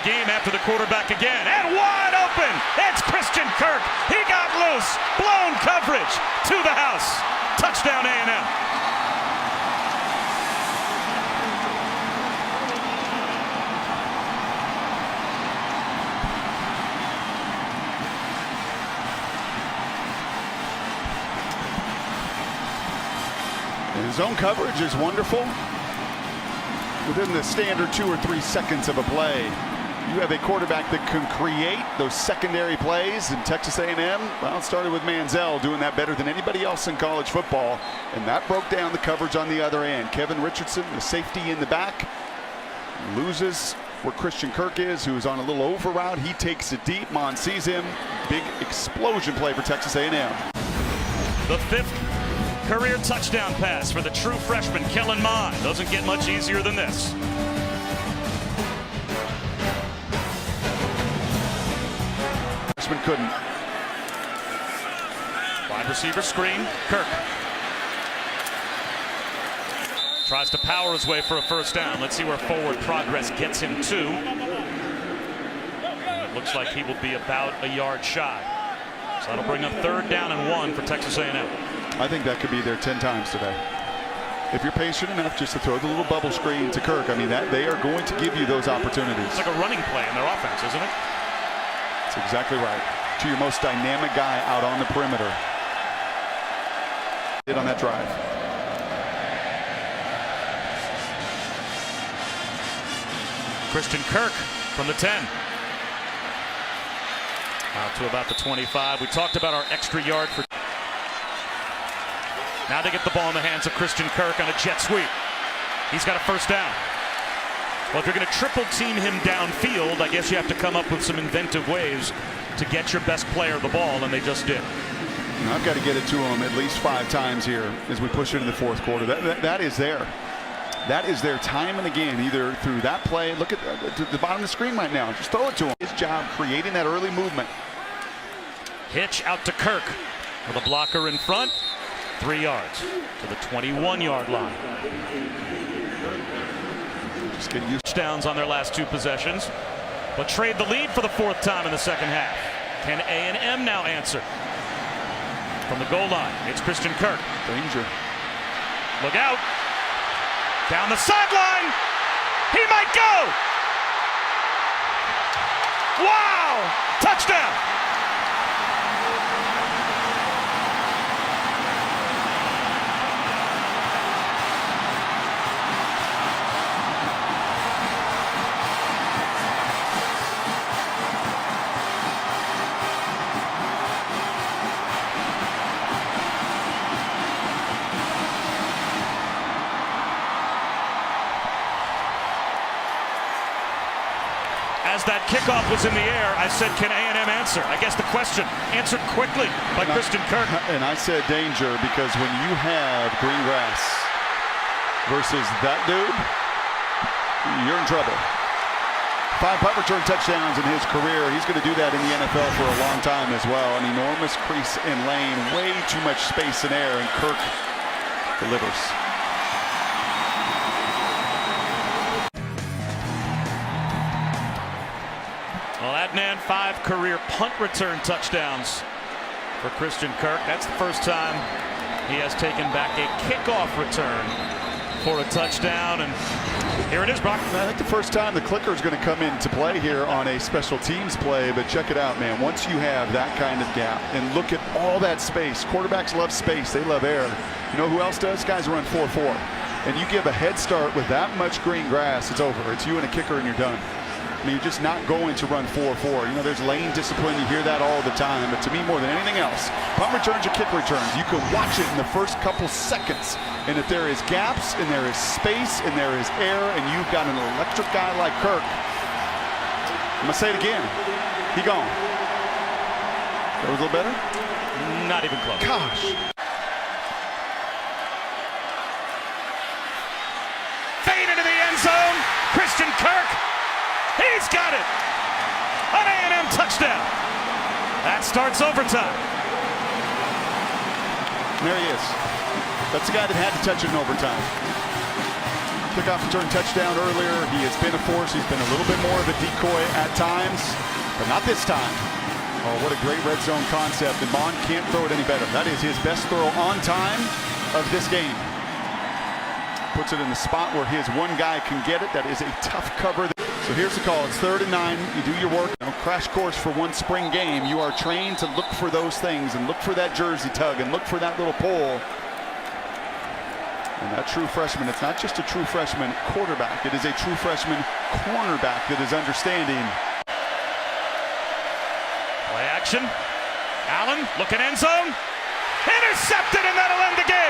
the game after the quarterback again. And wide open. It's Christian Kirk. He got loose. Blown coverage to the house. Touchdown A&M. Zone coverage is wonderful. Within the standard 2 or 3 seconds of a play, you have a quarterback that can create those secondary plays. In Texas A&M, well, it started with Manziel doing that better than anybody else in college football, and that broke down the coverage on the other end. Kevin Richardson, the safety in the back, loses where Christian Kirk is, who's on a little over route. He takes it deep. Mon sees him. Big explosion play for Texas A&M. The 5th career touchdown pass for the true freshman, Kellen Mond. Doesn't get much easier than this. Freshman couldn't. Wide receiver screen, Kirk. Tries to power his way for a first down. Let's see where forward progress gets him to. Looks like he will be about a yard shy. So that'll bring up 3rd down and 1 for Texas A&M. I think that could be there 10 times today. If you're patient enough just to throw the little bubble screen to Kirk, I mean, that they are going to give you those opportunities. It's like a running play in their offense, isn't it? That's exactly right. To your most dynamic guy out on the perimeter. Did on that drive. Christian Kirk from the 10. Out to about the 25. We talked about our extra yard for. Now they get the ball in the hands of Christian Kirk on a jet sweep. He's got a first down. Well, if you're going to triple team him downfield, I guess you have to come up with some inventive ways to get your best player the ball, and they just did. Now, I've got to get it to him at least 5 times here as we push into the 4th quarter. That is there. That is their time and again, either through that play. Look at the bottom of the screen right now. Just throw it to him. His job creating that early movement. Hitch out to Kirk with a blocker in front. 3 yards to the 21-yard line. Just getting used. Touchdowns on their last 2 possessions, but trade the lead for the 4th time in the second half. Can A&M now answer? From the goal line, it's Christian Kirk. Danger. Look out. Down the sideline. He might go. Wow! Touchdown! As that kickoff was in the air, I said, can A&M answer? I guess the question answered quickly by Christian Kirk. And I said danger because when you have green grass versus that dude, you're in trouble. 5 punt return touchdowns in his career. He's going to do that in the NFL for a long time as well. An enormous crease in lane, way too much space in air, and Kirk delivers. Well, Adnan, 5 career punt return touchdowns for Christian Kirk. That's the first time he has taken back a kickoff return for a touchdown. And here it is, Brock. I think the first time the clicker is going to come into play here on a special teams play. But check it out, man. Once you have that kind of gap and look at all that space. Quarterbacks love space. They love air. You know who else does? Guys run 4-4. And you give a head start with that much green grass, it's over. It's you and a kicker and you're done. I mean, you're just not going to run 4-4. You know, there's lane discipline. You hear that all the time. But to me, more than anything else, punt returns or kick returns, you can watch it in the first couple seconds. And if there is gaps and there is space and there is air and you've got an electric guy like Kirk, I'm going to say it again. He gone. That was a little better? Not even close. Gosh. Fade into the end zone. Christian Kirk. He's got it! An A&M touchdown! That starts overtime. There he is. That's the guy that had to touch it in overtime. Kickoff return touchdown earlier. He has been a force. He's been a little bit more of a decoy at times, but not this time. Oh, what a great red zone concept. And Bond can't throw it any better. That is his best throw on time of this game. Puts it in the spot where his one guy can get it. That is a tough cover. So here's the call. It's 3rd and 9. You do your work. Crash course for one spring game. You are trained to look for those things and look for that jersey tug and look for that little pull. And that true freshman, it's not just a true freshman quarterback. It is a true freshman cornerback that is understanding. Play action. Allen looking end zone. Intercepted, and that'll end the game.